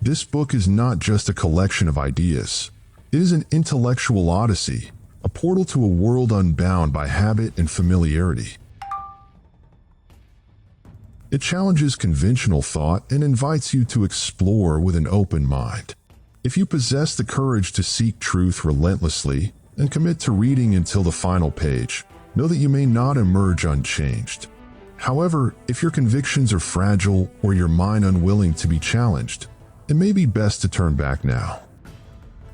This book is not just a collection of ideas. It is an intellectual odyssey, a portal to a world unbound by habit and familiarity. It challenges conventional thought and invites you to explore with an open mind. If you possess the courage to seek truth relentlessly and commit to reading until the final page, know that you may not emerge unchanged. However, if your convictions are fragile or your mind unwilling to be challenged, it may be best to turn back now.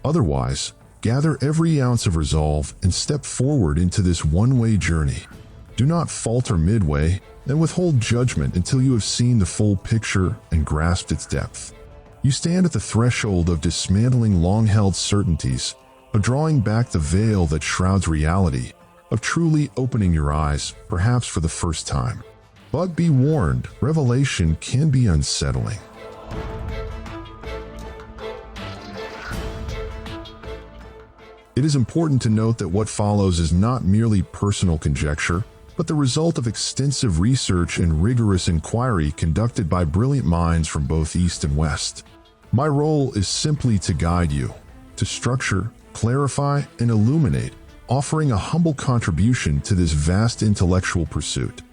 Otherwise, gather every ounce of resolve and step forward into this one-way journey. Do not falter midway and withhold judgment until you have seen the full picture and grasped its depth. You stand at the threshold of dismantling long-held certainties, of drawing back the veil that shrouds reality, of truly opening your eyes, perhaps for the first time. But be warned, revelation can be unsettling. It is important to note that what follows is not merely personal conjecture, but the result of extensive research and rigorous inquiry conducted by brilliant minds from both East and West. My role is simply to guide you, to structure, clarify, and illuminate, offering a humble contribution to this vast intellectual pursuit.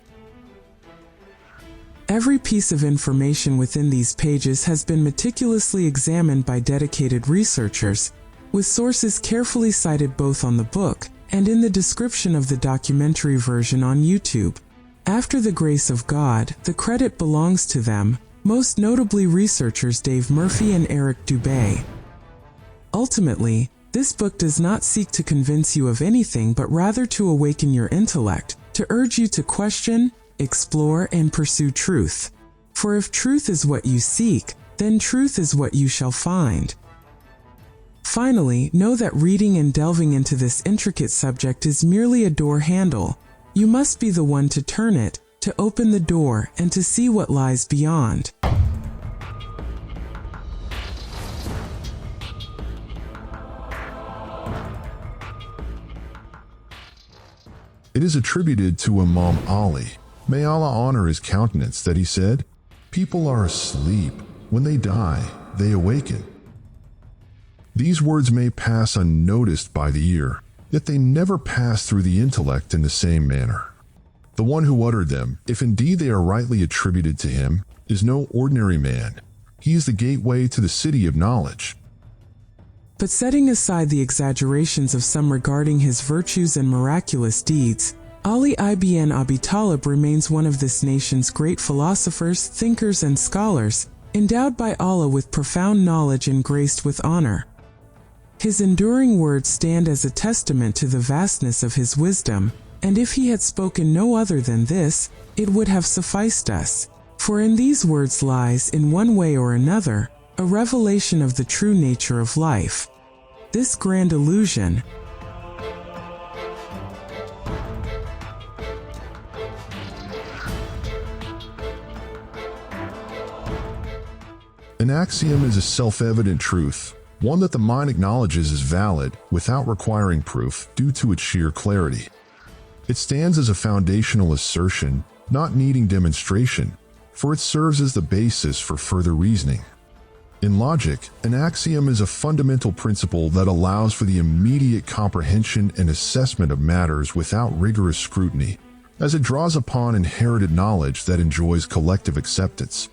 Every piece of information within these pages has been meticulously examined by dedicated researchers, with sources carefully cited both on the book and in the description of the documentary version on YouTube. After the grace of God, the credit belongs to them, most notably researchers Dave Murphy and Eric Dubay. Ultimately, this book does not seek to convince you of anything but rather to awaken your intellect, to urge you to question, explore, and pursue truth. For if truth is what you seek, then truth is what you shall find. Finally, know that reading and delving into this intricate subject is merely a door handle. You must be the one to turn it, to open the door, and to see what lies beyond. It is attributed to Imam Ali, may Allah honor his countenance, that he said, "People are asleep. When they die, they awaken." These words may pass unnoticed by the ear, yet they never pass through the intellect in the same manner. The one who uttered them, if indeed they are rightly attributed to him, is no ordinary man. He is the gateway to the city of knowledge. But setting aside the exaggerations of some regarding his virtues and miraculous deeds, Ali ibn Abi Talib remains one of this nation's great philosophers, thinkers, and scholars, endowed by Allah with profound knowledge and graced with honor. His enduring words stand as a testament to the vastness of his wisdom, and if he had spoken no other than this, it would have sufficed us. For in these words lies, in one way or another, a revelation of the true nature of life. This grand illusion, An axiom is a self-evident truth, one that the mind acknowledges as valid without requiring proof due to its sheer clarity. It stands as a foundational assertion, not needing demonstration, for it serves as the basis for further reasoning. In logic, an axiom is a fundamental principle that allows for the immediate comprehension and assessment of matters without rigorous scrutiny, as it draws upon inherited knowledge that enjoys collective acceptance.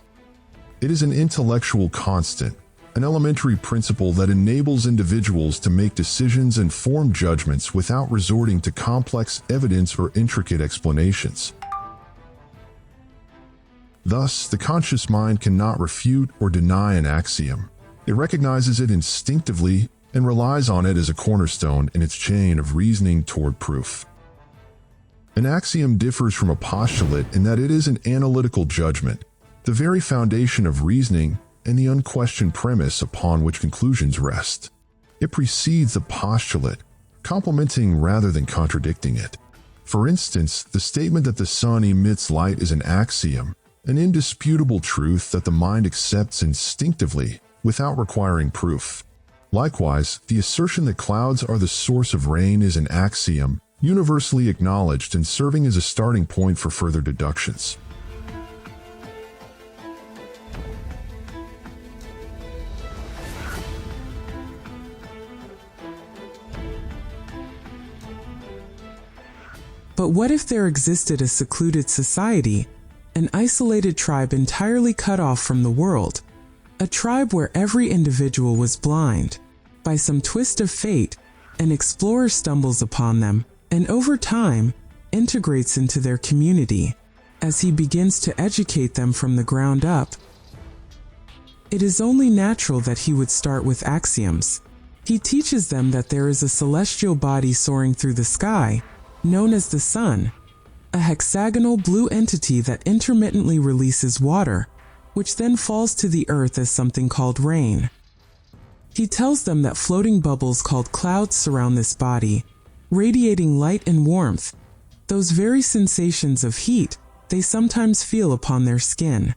It is an intellectual constant, an elementary principle that enables individuals to make decisions and form judgments without resorting to complex evidence or intricate explanations. Thus, the conscious mind cannot refute or deny an axiom. It recognizes it instinctively and relies on it as a cornerstone in its chain of reasoning toward proof. An axiom differs from a postulate in that it is an analytical judgment, the very foundation of reasoning and the unquestioned premise upon which conclusions rest. It precedes the postulate, complementing rather than contradicting it. For instance, the statement that the sun emits light is an axiom, an indisputable truth that the mind accepts instinctively without requiring proof. Likewise, the assertion that clouds are the source of rain is an axiom, universally acknowledged and serving as a starting point for further deductions. But what if there existed a secluded society, an isolated tribe entirely cut off from the world, a tribe where every individual was blind? By some twist of fate, an explorer stumbles upon them, and over time, integrates into their community. As he begins to educate them from the ground up, it is only natural that he would start with axioms. He teaches them that there is a celestial body soaring through the sky, known as the sun, a hexagonal blue entity that intermittently releases water, which then falls to the earth as something called rain. He tells them that floating bubbles called clouds surround this body, radiating light and warmth, those very sensations of heat they sometimes feel upon their skin.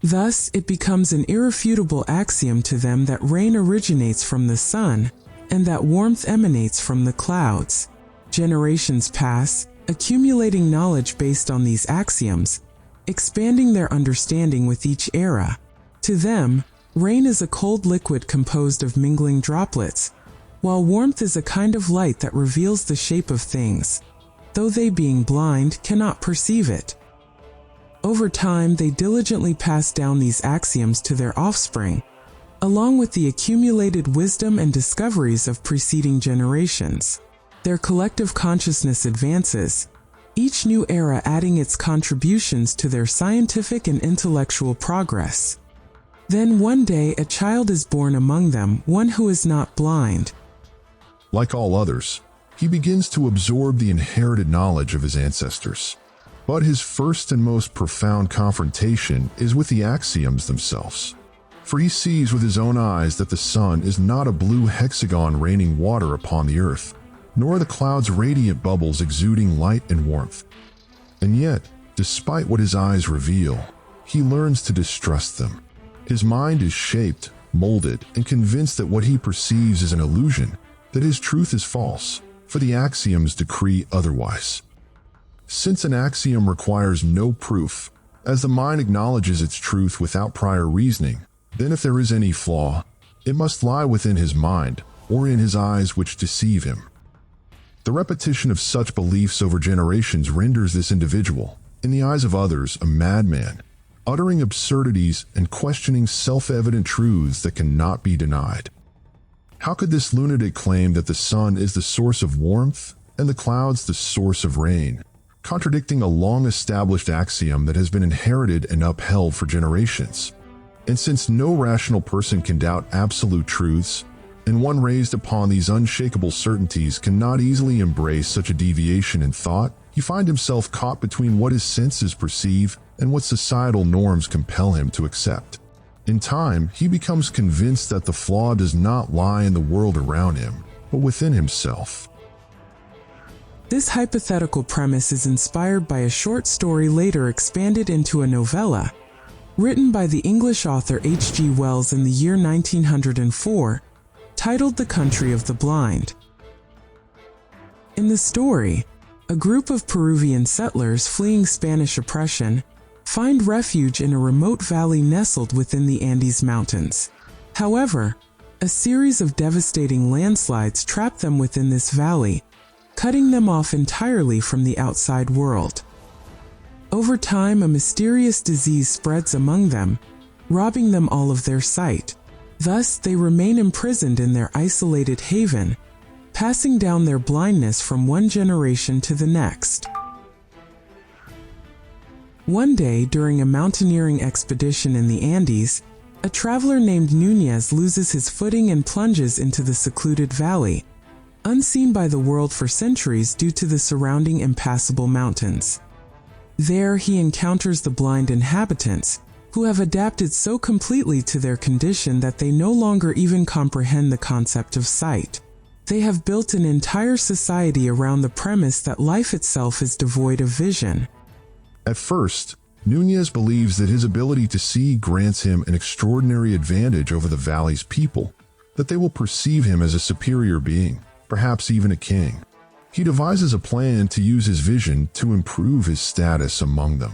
Thus, it becomes an irrefutable axiom to them that rain originates from the sun, and that warmth emanates from the clouds. Generations pass, accumulating knowledge based on these axioms, expanding their understanding with each era. To them, rain is a cold liquid composed of mingling droplets, while warmth is a kind of light that reveals the shape of things, though they, being blind, cannot perceive it. Over time, they diligently pass down these axioms to their offspring, along with the accumulated wisdom and discoveries of preceding generations. Their collective consciousness advances, each new era adding its contributions to their scientific and intellectual progress. Then one day a child is born among them, one who is not blind. Like all others, he begins to absorb the inherited knowledge of his ancestors. But his first and most profound confrontation is with the axioms themselves. For he sees with his own eyes that the sun is not a blue hexagon raining water upon the earth, nor the clouds radiant bubbles exuding light and warmth. And yet, despite what his eyes reveal, he learns to distrust them. His mind is shaped, molded, and convinced that what he perceives is an illusion, that his truth is false, for the axioms decree otherwise. Since an axiom requires no proof, as the mind acknowledges its truth without prior reasoning, then if there is any flaw, it must lie within his mind or in his eyes which deceive him. The repetition of such beliefs over generations renders this individual, in the eyes of others, a madman, uttering absurdities and questioning self-evident truths that cannot be denied. How could this lunatic claim that the sun is the source of warmth and the clouds the source of rain, contradicting a long-established axiom that has been inherited and upheld for generations? And since no rational person can doubt absolute truths, and one raised upon these unshakable certainties cannot easily embrace such a deviation in thought, he finds himself caught between what his senses perceive and what societal norms compel him to accept. In time, he becomes convinced that the flaw does not lie in the world around him, but within himself. This hypothetical premise is inspired by a short story later expanded into a novella, written by the English author H.G. Wells in the year 1904, titled The Country of the Blind. In the story, a group of Peruvian settlers fleeing Spanish oppression find refuge in a remote valley nestled within the Andes Mountains. However, a series of devastating landslides trap them within this valley, cutting them off entirely from the outside world. Over time, a mysterious disease spreads among them, robbing them all of their sight. Thus, they remain imprisoned in their isolated haven, passing down their blindness from one generation to the next. One day, during a mountaineering expedition in the Andes, a traveler named Núñez loses his footing and plunges into the secluded valley, unseen by the world for centuries due to the surrounding impassable mountains. There, he encounters the blind inhabitants, who have adapted so completely to their condition that they no longer even comprehend the concept of sight. They have built an entire society around the premise that life itself is devoid of vision. At first, Núñez believes that his ability to see grants him an extraordinary advantage over the valley's people, that they will perceive him as a superior being, perhaps even a king. He devises a plan to use his vision to improve his status among them.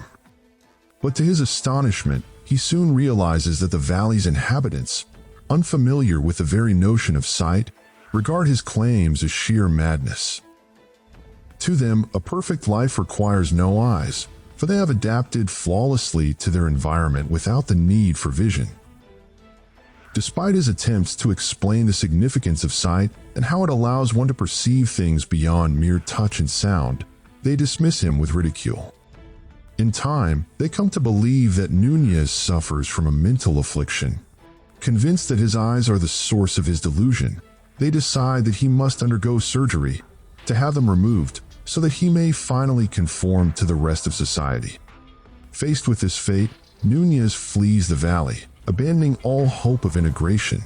But to his astonishment, he soon realizes that the valley's inhabitants, unfamiliar with the very notion of sight, regard his claims as sheer madness. To them, a perfect life requires no eyes, for they have adapted flawlessly to their environment without the need for vision. Despite his attempts to explain the significance of sight and how it allows one to perceive things beyond mere touch and sound, they dismiss him with ridicule. In time, they come to believe that Nunez suffers from a mental affliction. Convinced that his eyes are the source of his delusion, they decide that he must undergo surgery to have them removed so that he may finally conform to the rest of society. Faced with this fate, Nunez flees the valley, abandoning all hope of integration.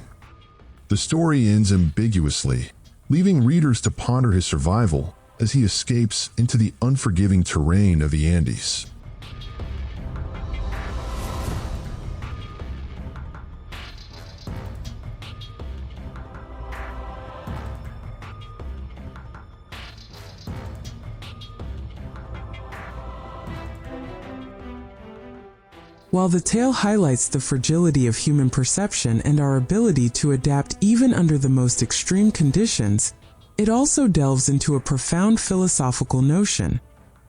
The story ends ambiguously, leaving readers to ponder his survival as he escapes into the unforgiving terrain of the Andes. While the tale highlights the fragility of human perception and our ability to adapt even under the most extreme conditions, it also delves into a profound philosophical notion: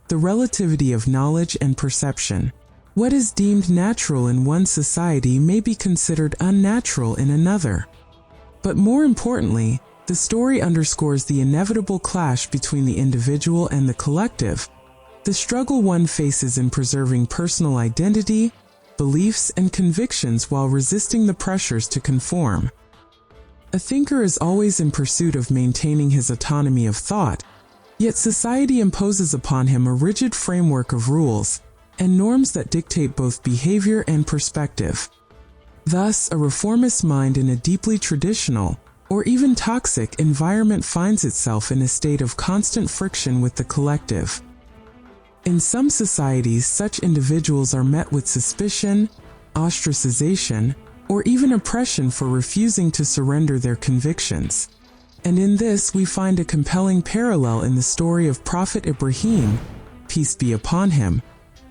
the relativity of knowledge and perception. What is deemed natural in one society may be considered unnatural in another. But more importantly, the story underscores the inevitable clash between the individual and the collective, the struggle one faces in preserving personal identity, beliefs, and convictions while resisting the pressures to conform. A thinker is always in pursuit of maintaining his autonomy of thought, yet society imposes upon him a rigid framework of rules and norms that dictate both behavior and perspective. Thus, a reformist mind in a deeply traditional, or even toxic, environment finds itself in a state of constant friction with the collective. In some societies, such individuals are met with suspicion, ostracization, or even oppression for refusing to surrender their convictions. And in this, we find a compelling parallel in the story of Prophet Ibrahim, peace be upon him,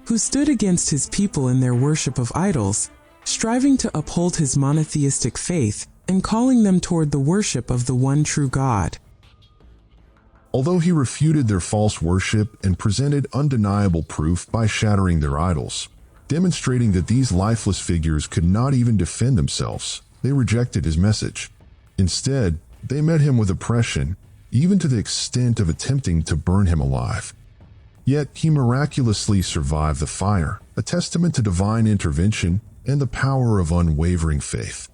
who stood against his people in their worship of idols, striving to uphold his monotheistic faith and calling them toward the worship of the one true God. Although he refuted their false worship and presented undeniable proof by shattering their idols, demonstrating that these lifeless figures could not even defend themselves, they rejected his message. Instead, they met him with oppression, even to the extent of attempting to burn him alive. Yet he miraculously survived the fire, a testament to divine intervention and the power of unwavering faith.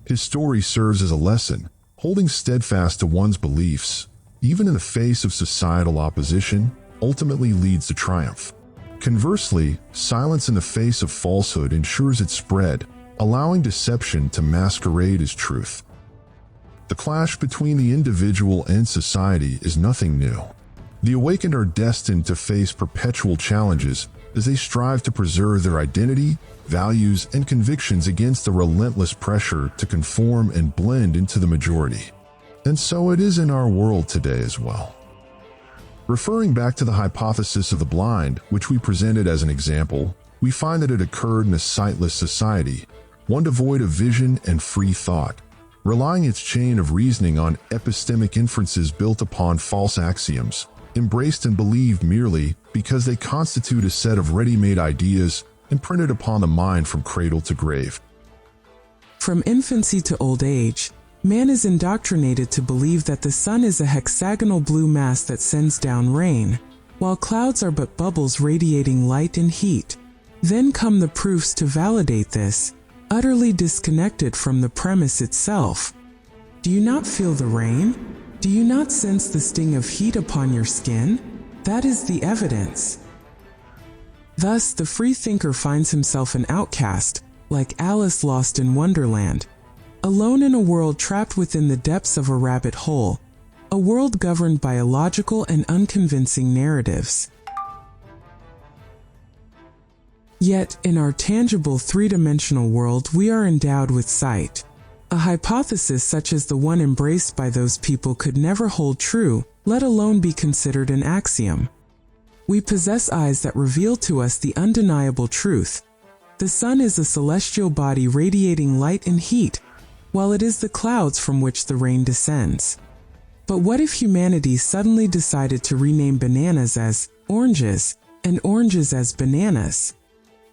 His story serves as a lesson, holding steadfast to one's beliefs, even in the face of societal opposition, ultimately leads to triumph. Conversely, silence in the face of falsehood ensures its spread, allowing deception to masquerade as truth. The clash between the individual and society is nothing new. The awakened are destined to face perpetual challenges as they strive to preserve their identity, values, and convictions against the relentless pressure to conform and blend into the majority. And so it is in our world today as well. Referring back to the hypothesis of the blind, which we presented as an example, we find that it occurred in a sightless society, one devoid of vision and free thought, relying its chain of reasoning on epistemic inferences built upon false axioms, embraced and believed merely because they constitute a set of ready-made ideas imprinted upon the mind from cradle to grave. From infancy to old age, man is indoctrinated to believe that the sun is a hexagonal blue mass that sends down rain, while clouds are but bubbles radiating light and heat. Then come the proofs to validate this, utterly disconnected from the premise itself. Do you not feel the rain? Do you not sense the sting of heat upon your skin? That is the evidence. Thus, the free thinker finds himself an outcast, like Alice lost in Wonderland, alone in a world trapped within the depths of a rabbit hole, a world governed by illogical and unconvincing narratives. Yet, in our tangible three-dimensional world, we are endowed with sight. A hypothesis such as the one embraced by those people could never hold true, let alone be considered an axiom. We possess eyes that reveal to us the undeniable truth. The sun is a celestial body radiating light and heat, while it is the clouds from which the rain descends. But what if humanity suddenly decided to rename bananas as oranges and oranges as bananas?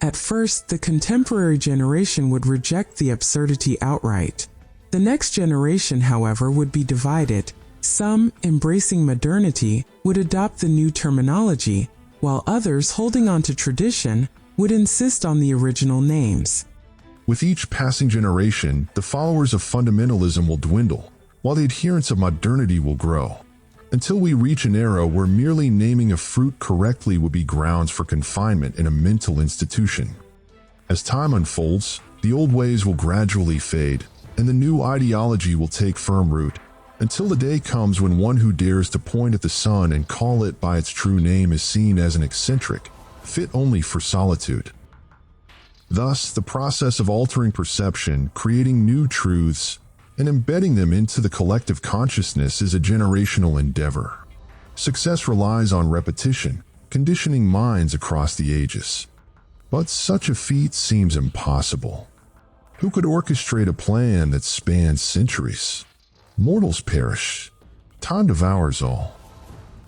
At first, the contemporary generation would reject the absurdity outright. The next generation, however, would be divided. Some, embracing modernity, would adopt the new terminology, while others, holding on to tradition, would insist on the original names. With each passing generation, the followers of fundamentalism will dwindle, while the adherents of modernity will grow, until we reach an era where merely naming a fruit correctly would be grounds for confinement in a mental institution. As time unfolds, the old ways will gradually fade, and the new ideology will take firm root, until the day comes when one who dares to point at the sun and call it by its true name is seen as an eccentric, fit only for solitude. Thus, the process of altering perception, creating new truths, and embedding them into the collective consciousness is a generational endeavor. Success relies on repetition, conditioning minds across the ages. But such a feat seems impossible. Who could orchestrate a plan that spans centuries? Mortals perish. Time devours all.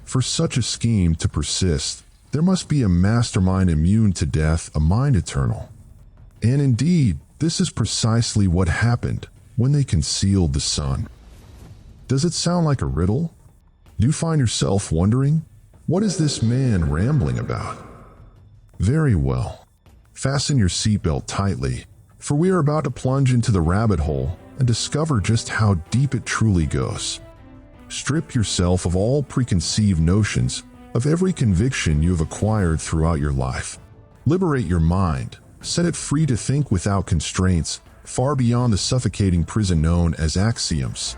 For such a scheme to persist, there must be a mastermind immune to death, a mind eternal. And indeed, this is precisely what happened when they concealed the sun. Does it sound like a riddle? Do you find yourself wondering, what is this man rambling about? Very well. Fasten your seatbelt tightly, for we are about to plunge into the rabbit hole and discover just how deep it truly goes. Strip yourself of all preconceived notions, of every conviction you have acquired throughout your life. Liberate your mind, set it free to think without constraints, far beyond the suffocating prison known as axioms.